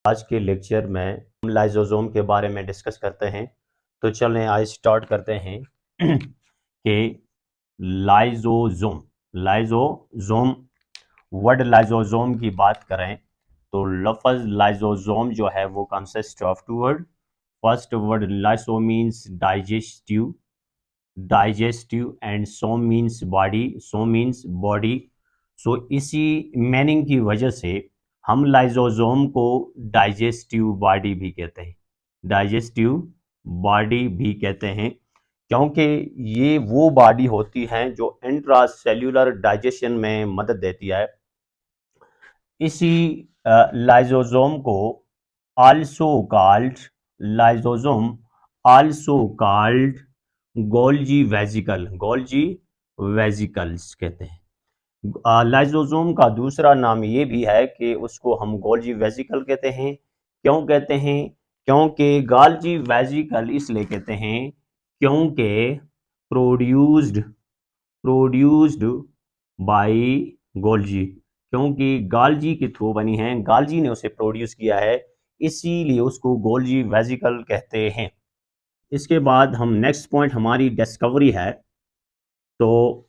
आज के लेक्चर में हम लाइसोसोम के बारे में डिस्कस करते हैं। तो चलें आज स्टार्ट करते हैं कि लाइसोसोम वर्ड लाइसोसोम की बात करें तो लफ्ज़ लाइसोसोम जो है वो consist of two word. First word lyso means digestive and some means body. So इसी मीनिंग की वजह से हम लाइसोसोम को डाइजेस्टिव बॉडी भी कहते हैं, क्योंकि ये वो बॉडी होती है जो इंट्रासेल्यूलर डाइजेशन में मदद देती है। इसी लाइसोसोम को lysosome also called Golgi vesicles कहते हैं। लाइसोसोम का दूसरा नाम ये भी है कि उसको हम गोल्जी वेजिकल कहते हैं। क्यों कहते हैं? क्योंकि गोल्जी वेजिकल इसलिए कहते हैं क्योंकि प्रोड्यूस्ड बाय गोल्जी, क्योंकि गाल्जी के थ्रू बनी है, गाल्जी ने उसे प्रोड्यूस किया है, इसीलिए उसको गोल्जी वेजिकल कहते हैं। इसके बाद हम नेक्स्ट पॉइंट हमारी डिस्कवरी है। तो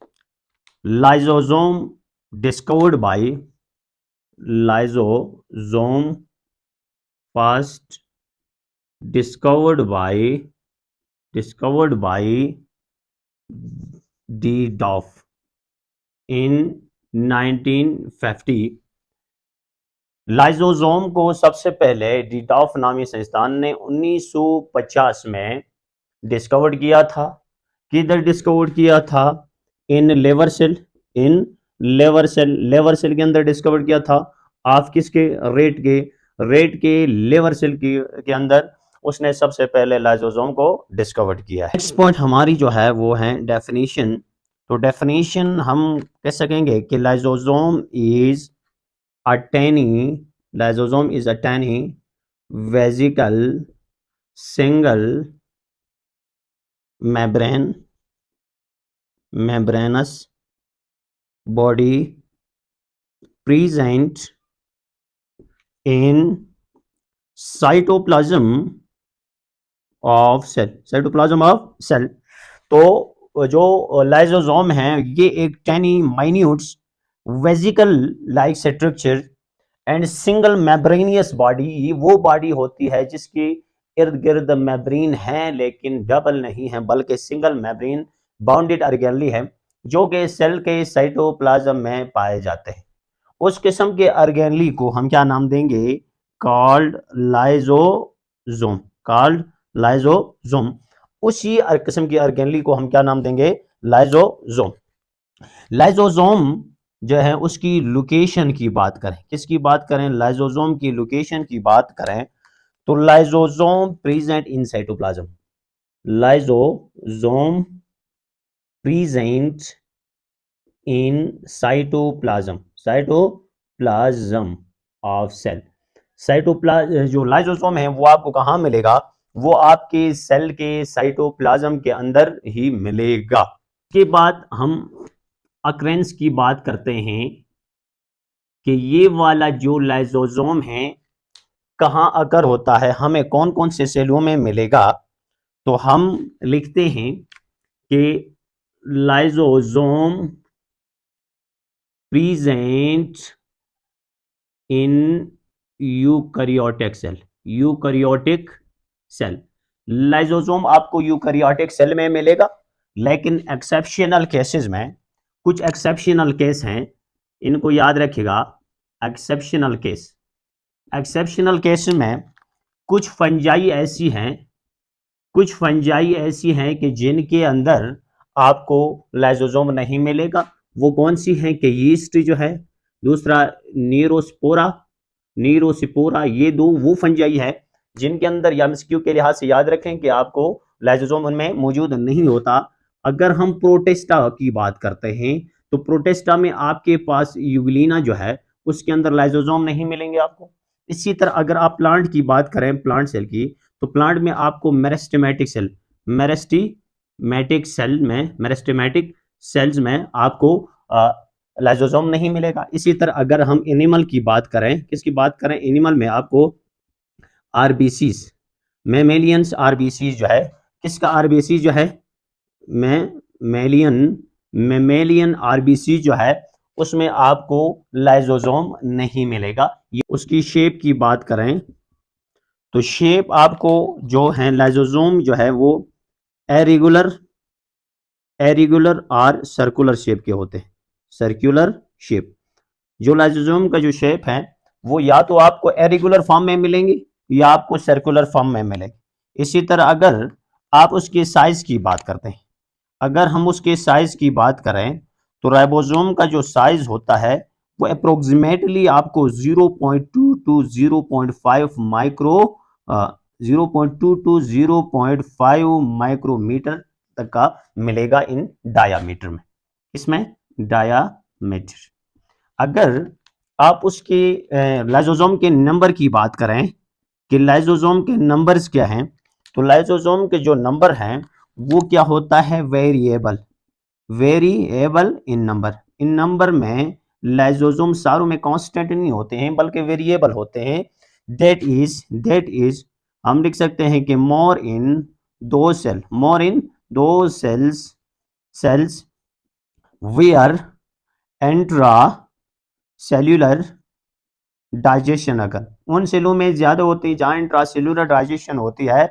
lysosome discovered by D डॉफ in 1950। Lysosome को सबसे पहले डिडॉफ नामी संस्थान ने 1950 में डिस्कवर्ड किया था। किधर डिस्कवर्ड किया था? इन लेवर सेल के अंदर डिस्कवर्ड किया था। आप किसके? रेट के लेवर सेल के अंदर उसने सबसे पहले लाइसोसोम को डिस्कवर्ड किया है। नेक्स्ट पॉइंट हमारी जो है वो है डेफिनेशन। तो डेफिनेशन हम कह सकेंगे कि lysosome is a tiny vesicle single membranous body present in cytoplasm of cell। तो जो लाइसोसोम है ये एक tiny minute vesicle like structure and single membranous body, वो बॉडी होती है जिसके इर्द गिर्द मेम्ब्रेन है लेकिन डबल नहीं है बल्कि सिंगल मेम्ब्रेन बाउंडेड ऑर्गेनली है, जो कि सेल के साइटोप्लाज्म में पाए जाते हैं। उस किस्म के ऑर्गेनली को हम क्या नाम देंगे? Called lysosome. उसी किस्म की ऑर्गेनली को हम क्या नाम देंगे? लाइसोसोम जो है उसकी लोकेशन की बात करें, किसकी बात करें? लाइसोसोम की लोकेशन की बात करें तो lysosome present in cytoplasm. Lysosome present in cytoplasm of cell. जो लाइसोसोम है वो आपको कहां मिलेगा? वो आपके सेल के साइटोप्लाज्म के अंदर ही मिलेगा। के बाद हम अक्रेंस की बात करते हैं कि ये वाला जो लाइसोसोम है कहां अकर होता है, हमें कौन कौन से सेलों में मिलेगा। तो हम लिखते हैं कि lysosome present in eukaryotic cell. Lysosome आपको यूकैरियोटिक सेल में मिलेगा, लेकिन एक्सेप्शनल केसेस में, कुछ एक्सेप्शनल केस हैं, इनको याद रखिएगा। एक्सेप्शनल केस में कुछ फंजाई ऐसी हैं कि जिनके अंदर आपको लाइसोसोम नहीं मिलेगा। वो कौन सी हैं? कि यीस्ट जो है, दूसरा नीरोस्पोरा, ये दो वो फंजाई है जिनके अंदर एमसीक्यू के लिहाज से याद रखें कि आपको लाइसोसोम उनमें मौजूद नहीं होता। अगर हम प्रोटिस्टा की बात करते हैं तो प्रोटिस्टा में आपके पास यूग्लिना जो है उसके अंदर लाइसोसोम नहीं मिलेंगे आपको। इसी तरह अगर आप प्लांट की बात करें, प्लांट सेल की, तो प्लांट में आपको मेरिस्टेमेटिक सेल्स में आपको लाइसोसोम नहीं मिलेगा। इसी तरह अगर हम एनिमल की बात करें, किसकी बात करें? एनिमल में आपको आरबीसीज, मेमेलियंस आरबीसीज जो है, किसका आरबीसी जो है, मेमेलियन आरबीसी जो है उसमें आपको लाइसोसोम नहीं मिलेगा। ये उसकी शेप की बात करें तो शेप आपको जो है लाइसोसोम जो है वो एरिगुलर और सर्कुलर शेप के होते हैं। सर्कुलर शेप, जो लाइसोसोम का जो शेप है वो या तो आपको एरिगुलर फॉर्म में मिलेंगे या आपको सर्कुलर फॉर्म में मिलेंगे। इसी तरह अगर आप उसके साइज की बात करते हैं, अगर हम उसके साइज की बात करें तो राइबोसोम का जो साइज होता है वो अप्रोक्सीमेटली आपको 0.2 टू 0.5 माइक्रो 0.2 टू 0.5 माइक्रोमीटर तक का मिलेगा इन डायामीटर में। इसमें डायामीटर, अगर आप उसके लाइसोसोम के नंबर की बात करें कि लाइसोसोम के नंबर्स क्या हैं, तो लाइसोसोम के जो नंबर हैं वो क्या होता है, वेरिएबल इन नंबर में लाइसोसोम सारों में कांस्टेंट नहीं होते हैं बल्कि वेरिएबल होते हैं। दैट इज हम लिख सकते हैं कि मोर इन दो सेल्स वेयर एंट्रा सेल्यूलर डाइजेशन, अगर उन सेलों में ज्यादा होती है जहां इंट्रासेल्यूलर डाइजेशन होती है,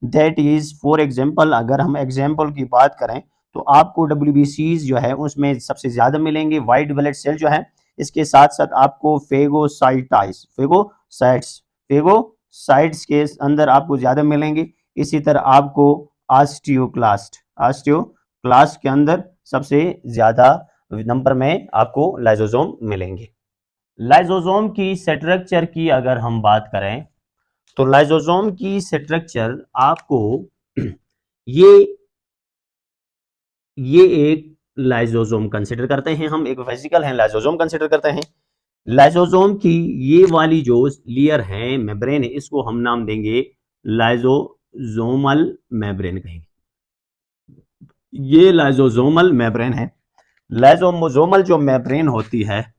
दैट इज फॉर एग्जांपल, अगर हम एग्जांपल की बात करें तो आपको डब्ल्यूबीसीज जो है उसमें सबसे ज्यादा मिलेंगे, वाइट ब्लड सेल जो है। इसके साथ साथ आपको फेगोसाइट्स के अंदर आपको ज्यादा मिलेंगे। इसी तरह आपको ऑस्टियोक्लास्ट के अंदर सबसे ज्यादा नंबर में आपको लाइसोसोम मिलेंगे। लाइसोसोम की स्ट्रक्चर की अगर हम बात करें तो लाइसोसोम की स्ट्रक्चर आपको ये ये एक लाइसोसोम कंसिडर करते हैं, हम एक वेसिकल है लाइसोसोम कंसिडर करते हैं। लाइसोसोम की ये वाली जो लेयर है, मेम्ब्रेन है, इसको हम नाम देंगे लाइसोसोमल मेम्ब्रेन कहेंगे। ये लाइसोसोमल मेम्ब्रेन है। लाइसोसोमल जो मेम्ब्रेन होती है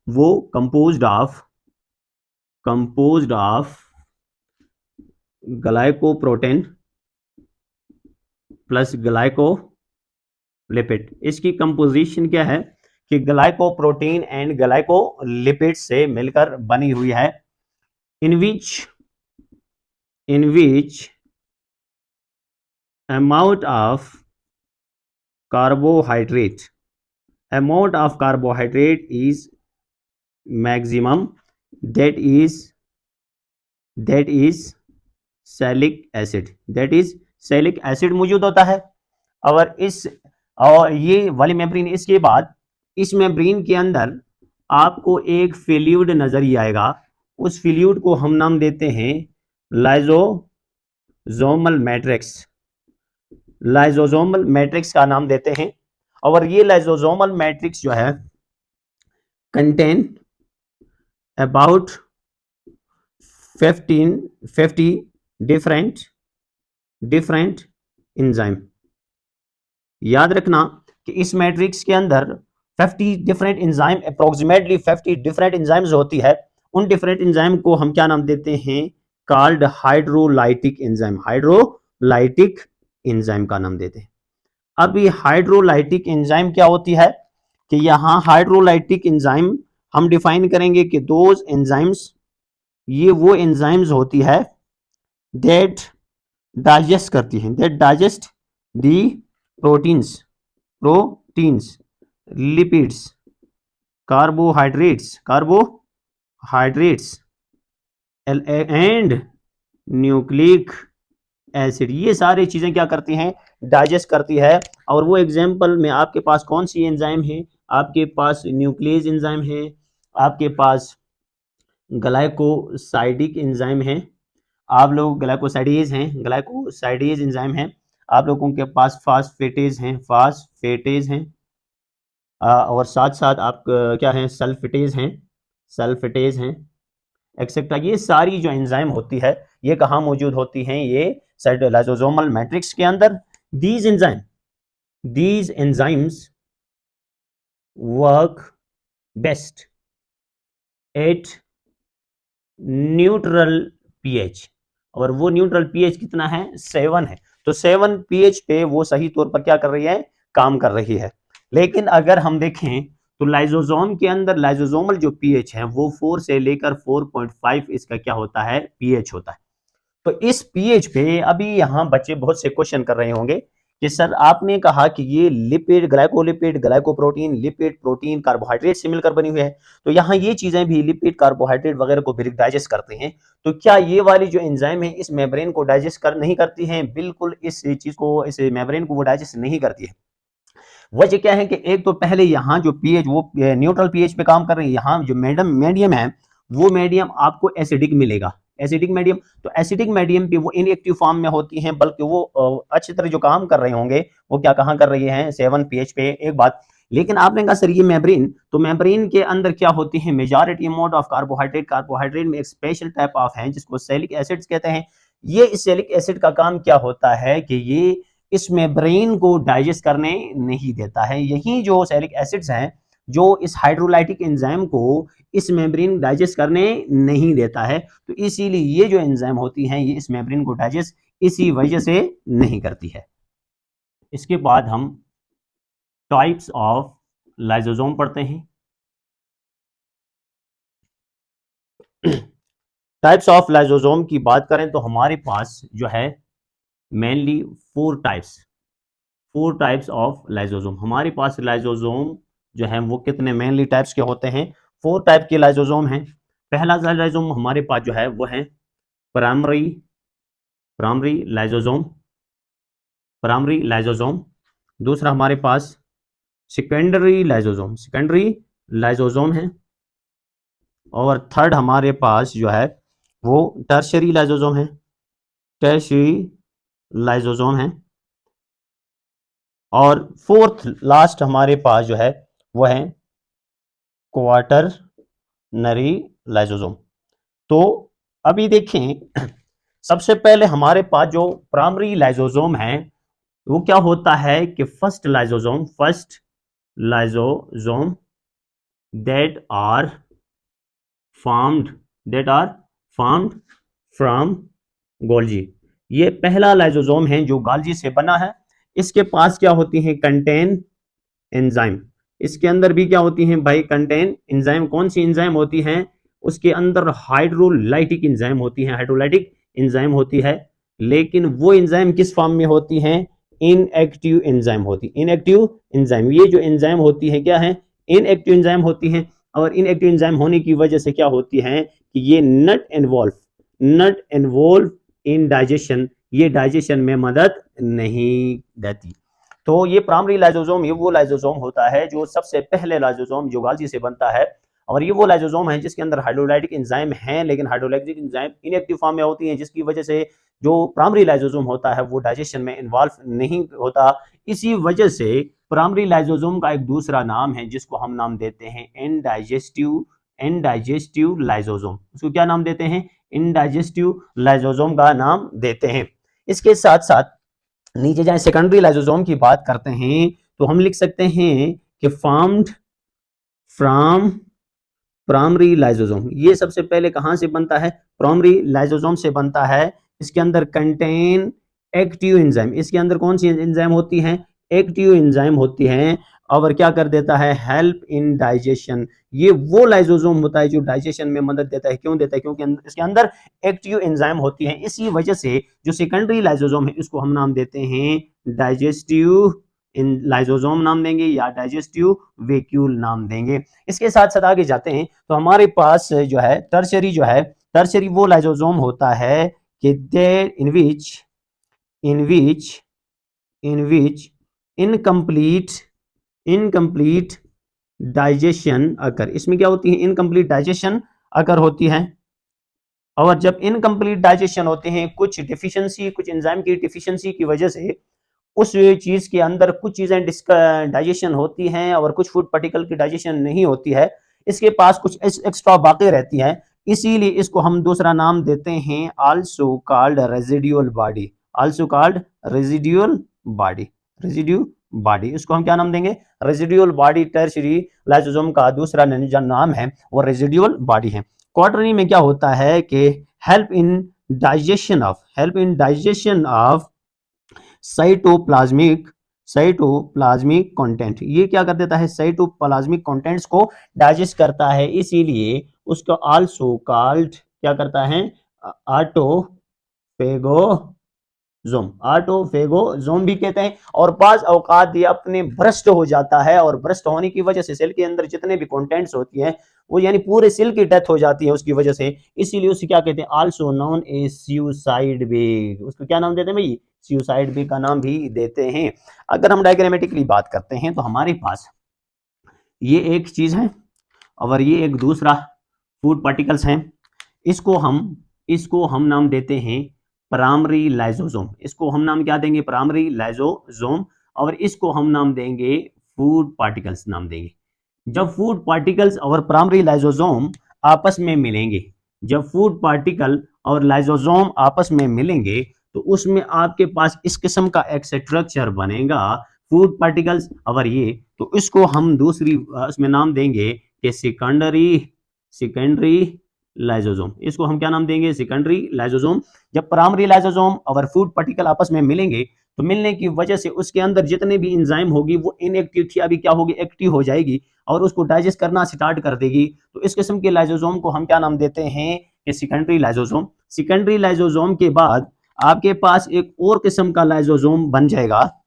वो composed of glycoprotein plus glycolipid. इसकी कंपोजिशन क्या है कि ग्लाइकोप्रोटीन एंड ग्लाइकोलिपिड से मिलकर बनी हुई है, in which amount of carbohydrate is maximum, that is sialic acid मौजूद होता है। और ये वाली मेम्ब्रेन, इसके बाद इस मेम्ब्रेन के अंदर आपको एक फ्लूइड नजर ही आएगा, उस फ्लूइड को हम नाम देते हैं लाइसोसोमल मैट्रिक्स का नाम देते हैं। और ये लाइसोसोमल मैट्रिक्स जो है कंटेन अबाउट 50 डिफरेंट एंजाइम। याद रखना कि इस मैट्रिक्स के अंदर 50 different enzyme, approximately 50 different enzymes होती है। उन डिफरेंट एंजाइम को हम क्या नाम देते हैं, कॉल्ड हाइड्रोलाइटिक एंजाइम का नाम देते हैं। अब ये हाइड्रोलाइटिक एंजाइम क्या होती है कि यहां हाइड्रोलाइटिक एंजाइम हम डिफाइन करेंगे कि दोज एंजाइम्स, ये वो एंजाइम्स होती है that digest the proteins lipids, carbohydrates and nucleic acid. ये सारी चीजें क्या करती हैं, डाइजेस्ट करती है। और वो एग्जांपल में आपके पास कौन सी एंजाइम है, आपके पास न्यूक्लियस एंजाइम है, आपके पास ग्लाइकोसाइडिक एंजाइम है, आप लोग ग्लाइकोसाइडेज एंजाइम हैं, आप लोगों के पास फास्फेटेज हैं, और साथ साथ आप क्या हैं, सल्फेटेज हैं एक्सेट्रा। ये सारी जो एंजाइम होती है ये कहाँ मौजूद होती हैं, ये लाइसोसोमल मैट्रिक्स के अंदर। These enzymes work best at neutral pH, और वो न्यूट्रल पीएच कितना है, 7 है। तो 7 पीएच पे वो सही तौर पर क्या कर रही है, काम कर रही है। लेकिन अगर हम देखें तो लाइजोसोम के अंदर लाइजोसोमल जो पीएच है वो 4 से लेकर 4.5 इसका क्या होता है, पीएच होता है। तो इस पीएच पे अभी यहां बच्चे बहुत से क्वेश्चन कर रहे होंगे कि सर आपने कहा कि ये lipid, glycolipid, glycoprotein, lipid, protein, carbohydrate से मिलकर बनी हुई है, तो यहाँ ये चीजें भी लिपिड, कार्बोहाइड्रेट वगैरह को भी डाइजेस्ट करते हैं, तो क्या ये वाली जो एंजाइम है इस मेम्ब्रेन को डाइजेस्ट कर नहीं करती हैं? बिल्कुल इस चीज को, इस मेम्ब्रेन को वो डाइजेस्ट नहीं करती है। वजह क्या है कि एक तो पहले यहाँ जो पीएच वो न्यूट्रल पीएच पे काम कर रही है, यहाँ जो मीडियम है वो मीडियम आपको एसिडिक मिलेगा, एसिडिक मीडियम। तो एसिडिक मीडियम पे वो इनएक्टिव फॉर्म में होती हैं, बल्कि वो अच्छी तरह जो काम कर रहे होंगे वो क्या कहाँ कर रही हैं, 7 पीएच पे। एक बात, लेकिन आपने कहा सर ये मेम्ब्रेन, तो मेम्ब्रेन के अंदर क्या होती है, majority amount of carbohydrate, carbohydrate में एक स्पेशल टाइप ऑफ है जिसको सैलिक एसिड्स कहते हैं। ये इस सैलिक एसिड का काम क्या होता है कि ये इस मेम्ब्रेन को डाइजेस्ट करने नहीं देता है। यही जो सैलिक एसिड्स हैं जो इस हाइड्रोलाइटिक एंजाइम को इस मेम्ब्रेन डाइजेस्ट करने नहीं देता है, तो इसीलिए ये जो एंजाइम होती हैं ये इस मेम्ब्रेन को डाइजेस्ट इसी वजह से नहीं करती है। इसके बाद हम टाइप्स ऑफ लाइसोसोम पढ़ते हैं। टाइप्स ऑफ लाइसोसोम की बात करें तो हमारे पास जो है मेनली 4 टाइप्स ऑफ लाइसोसोम हमारे पास। लाइसोसोम जो है वो कितने मेनली टाइप्स के होते हैं, 4 टाइप के लाइसोसोम हैं। पहला लाइसोसोम हमारे पास जो है वो है primary primary lysosome, primary lysosome. दूसरा हमारे पास सेकेंडरी लाइसोसोम, सेकेंडरी लाइसोसोम है। और थर्ड हमारे पास जो है वो टर्शियरी लाइसोसोम है, टर्शियरी लाइसोसोम है। और फोर्थ लास्ट हमारे पास जो है वो है क्वाटरनरी लाइसोसोम। तो अभी देखें, सबसे पहले हमारे पास जो प्राइमरी लाइसोसोम है वो क्या होता है कि first lysosome that are formed from Golgi. ये पहला लाइसोसोम है जो गोल्जी से बना है। इसके पास क्या होती है, कंटेन एंजाइम। इसके अंदर भी क्या होती हैं भाई, कंटेन एंजाइम। कौन सी एंजाइम होती हैं, उसके अंदर हाइड्रोलाइटिक एंजाइम होती है, हाइड्रोलाइटिक एंजाइम होती है। लेकिन वो एंजाइम किस फॉर्म में होती हैं, इनएक्टिव एंजाइम होती है, इनएक्टिव एंजाइम। ये जो एंजाइम होती है क्या है, इनएक्टिव एंजाइम होती है। और इनएक्टिव एंजाइम होने की वजह से क्या होती है कि ये नट इन्वॉल्व इन डाइजेशन, ये डाइजेशन में मदद नहीं देती। तो ये प्राइमरी लाइसोसोम, ये वो लाइसोसोम होता है जो सबसे पहले लाइसोसोम जो गोल्जी से बनता है। और ये वो लाइसोसोम है जिसके अंदर हाइड्रोलाइटिक एंजाइम है, लेकिन हाइड्रोलाइटिक एंजाइम इनएक्टिव फॉर्म में होती है, जिसकी वजह से जो प्राइमरी लाइसोसोम होता है वो डाइजेशन में इन्वॉल्व नहीं होता। इसी वजह से प्राइमरी लाइसोसोम का एक दूसरा नाम है जिसको हम नाम देते हैं इनडाइजेस्टिव लाइसोसोम। उसको क्या नाम देते हैं, इनडाइजेस्टिव लाइसोसोम का नाम देते हैं। इसके साथ साथ नीचे जाए सेकेंडरी लाइसोसोम की बात करते हैं तो हम लिख सकते हैं कि फॉर्म्ड फ्रॉम प्राइमरी लाइसोसोम। ये सबसे पहले कहां से बनता है, प्राइमरी लाइसोसोम से बनता है। इसके अंदर कंटेन एक्टिव एंजाइम, इसके अंदर कौन सी एंजाइम होती हैं, एक्टिव एंजाइम होती हैं। और क्या कर देता है, हेल्प इन डाइजेशन। ये वो लाइसोसोम होता है जो डाइजेशन में मदद देता है। क्यों देता है, क्योंकि इसके अंदर एक्टिव एंजाइम होती है। इसी वजह से जो सेकेंडरी लाइसोसोम है इसको हम नाम देते हैं डाइजेस्टिव लाइसोसोम नाम देंगे या डाइजेस्टिव वेक्यूल नाम देंगे। इसके साथ साथ आगे जाते हैं तो हमारे पास जो है टर्शरी वो लाइसोसोम होता है कि there in which incomplete digestion occur. इसमें क्या होती है, इनकम्प्लीट डाइजेशन अकर होती है। और जब इनकम्प्लीट डाइजेशन होते हैं, कुछ डिफिशियंसी, कुछ एंजाइम की डिफिशियंसी की वजह से उस चीज के अंदर कुछ चीजें डाइजेशन होती हैं और कुछ फूड पार्टिकल की डाइजेशन नहीं होती है, इसके पास कुछ एक्स्ट्रा बाकी रहती है। इसीलिए इसको हम दूसरा नाम देते हैं also called residual body, also called residue body. इसको हम क्या नाम देंगे, रेजिडुअल बॉडी। टर्शियरी लाइसोसोम का दूसरा नाम है वो रेजिडुअल बॉडी है। क्वाटरनरी में क्या होता है कि help in digestion of cytoplasmic content. ये क्या कर देता है, साइटोप्लाज्मिक कंटेंट्स को डाइजेस्ट करता है, इसीलिए उसको आल्सो कॉल्ड क्या करता है, ऑटोफेगोजोम भी कहते हैं। और बाज औकात ये अपने भ्रष्ट हो जाता है, और भ्रष्ट होने की वजह से सेल के अंदर जितने भी कंटेंट्स होती हैं वो यानी पूरे सेल की डेथ हो जाती है उसकी वजह से, इसीलिए उसे क्या कहते हैं, आल्सो नोन ए सुसाइड बेग। उसको क्या नाम देते हैं भाई, सुसाइड बेग का नाम भी देते हैं। अगर हम डायग्रामेटिकली बात करते हैं तो हमारे पास ये एक चीज है और ये एक दूसरा फूड पार्टिकल्स हैं। इसको हम इसको हम नाम देते हैं प्राइमरी लाइसोसोम। इसको हम नाम क्या देंगे, प्राइमरी लाइसोसोम। और इसको हम नाम देंगे फूड पार्टिकल्स नाम देंगे। जब फूड पार्टिकल्स और प्राइमरी लाइसोसोम आपस में मिलेंगे, जब फूड पार्टिकल और लाइसोसोम आपस में मिलेंगे तो उसमें आपके पास इस किस्म का एक स्ट्रक्चर बनेगा, फूड पार्टिकल्स और ये, तो इसको हम दूसरी उसमें नाम देंगे कि सेकेंडरी लाइसोसोम। इसको हम क्या नाम देंगे, सेकेंडरी लाइसोसोम। जब प्राइमरी लाइसोसोम और फूड पार्टिकल आपस में मिलेंगे तो मिलने की वजह से उसके अंदर जितने भी एंजाइम होगी वो इनएक्टिव थी, अभी क्या होगी, एक्टिव हो जाएगी और उसको डाइजेस्ट करना स्टार्ट कर देगी। तो इस किस्म के लाइसोसोम को हम क्या नाम देते हैं, कि सेकेंडरी लाइसोसोम। सेकेंडरी लाइसोसोम के बाद आपके पास एक और किस्म का लाइसोसोम बन जाएगा,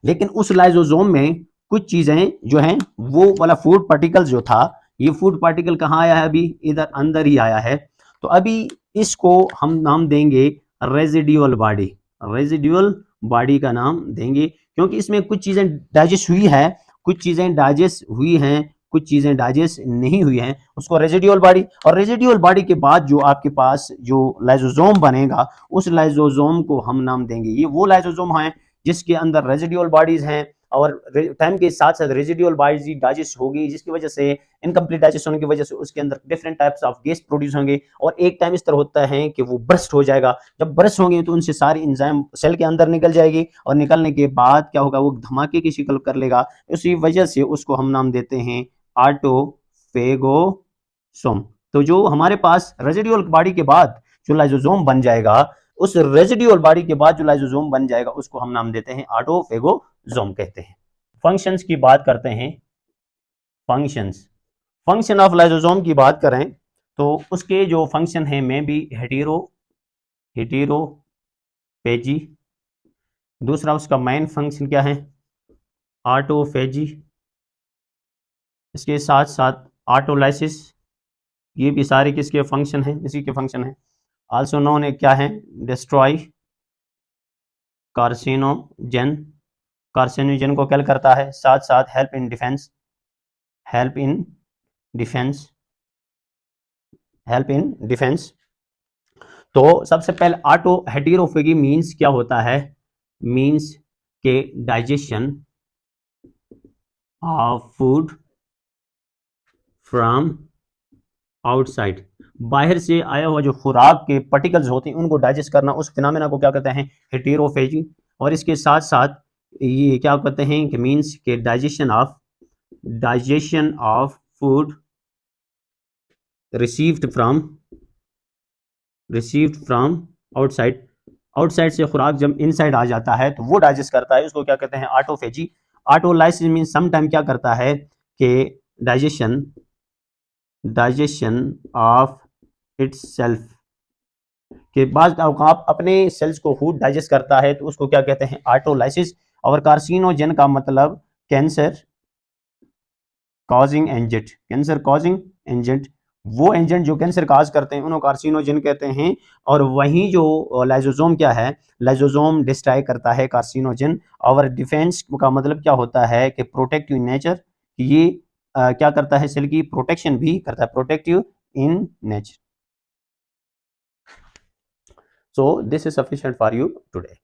लेकिन उस लाइसोसोम में कुछ चीजें जो हैं वो वाला फूड पार्टिकल जो था, ये फूड पार्टिकल कहाँ आया है, अभी इधर अंदर ही आया है। तो अभी इसको हम नाम देंगे रेजिड्यूअल बॉडी। रेजिड्यूअल बॉडी का नाम देंगे क्योंकि इसमें कुछ चीजें डाइजेस्ट हुई है, कुछ चीजें डाइजेस्ट हुई हैं, कुछ चीजें डाइजेस्ट नहीं हुई हैं, उसको रेजिड्यूअल बॉडी। और रेजिड्यूअल बॉडी के बाद जो आपके पास जो लाइसोसोम बनेगा उस लाइसोसोम को हम नाम देंगे, ये वो लाइसोसोम है जिसके अंदर रेजिड्यूअल बॉडीज हैं और टाइम के साथ साथ रेजिड्यूअल बॉडीज डाइजेस्ट होगी, जिसकी वजह से इनकम्प्लीट डाइजेस्ट होने की वजह से उसके अंदर different types of gas produce होंगे और एक टाइम इस तरह होता है कि वो बर्स्ट हो जाएगा। जब बर्स्ट होंगे तो उनसे सारी एंजाइम सेल के अंदर निकल जाएगी और निकलने के बाद क्या होगा, वो धमाके की शिकल कर लेगा। उसी वजह से उसको हम नाम देते हैं ऑटोफेगोसोम। तो जो हमारे पास रेजिड्यूअल बॉडी के बाद जो लाइसोसोम बन जाएगा, उस रेजिड्यूअल बॉडी के बाद जो लाइसोसोम बन जाएगा उसको हम नाम देते हैं ऑटोफेगोसोम कहते हैं। फंक्शंस की बात करते हैं। फंक्शन ऑफ लाइसोसोम की बात करें तो उसके जो फंक्शन है में भी हेटेरोफेजी। दूसरा उसका मेन फंक्शन क्या है, ऑटोफेजी। इसके साथ साथ ऑटोलाइसिस, ये भी सारे किसके फंक्शन हैं, इसी के फंक्शन हैं। आल्सो नोन है क्या है, डिस्ट्रॉय कार्सिनोजन। कार्सिनोजन को क्या करता है, साथ साथ हेल्प इन डिफेंस। तो सबसे पहले ऑटो हेटेरोफेगी मींस क्या होता है, मींस के digestion of food from outside, बाहर से आया हुआ जो खुराक के पार्टिकल्स होते हैं उनको डाइजेस्ट करना, उस फिनोमेना को क्या कहते हैं, हेटेरोफेजी। और इसके साथ साथ ये क्या कहते हैं कि मींस के digestion of food received from outside से खुराक जब इनसाइड आ जाता है तो वो डाइजेस्ट करता है, उसको क्या कहते हैं, autophagy. Autolysis mean some time क्या करता है कि डाइजेशन ऑफ इटसेल्फ के बाद आप अपने सेल्स को खुद डाइजेस्ट करता है तो उसको क्या कहते हैं, ऑटोलाइसिस। और कार्सिनोजन का मतलब कैंसर कॉजिंग एजेंट, वो एजेंट जो कैंसर काज करते हैं उन्हें कार्सिनोजन कहते हैं। और वहीं जो लाइसोसोम क्या है, लाइसोसोम डिस्ट्रॉय करता है कार्सिनोजन। और डिफेंस का मतलब क्या होता है कि प्रोटेक्टिव नेचर, ये क्या करता है, सेल की प्रोटेक्शन भी करता है, protective in nature. So this is sufficient for you today.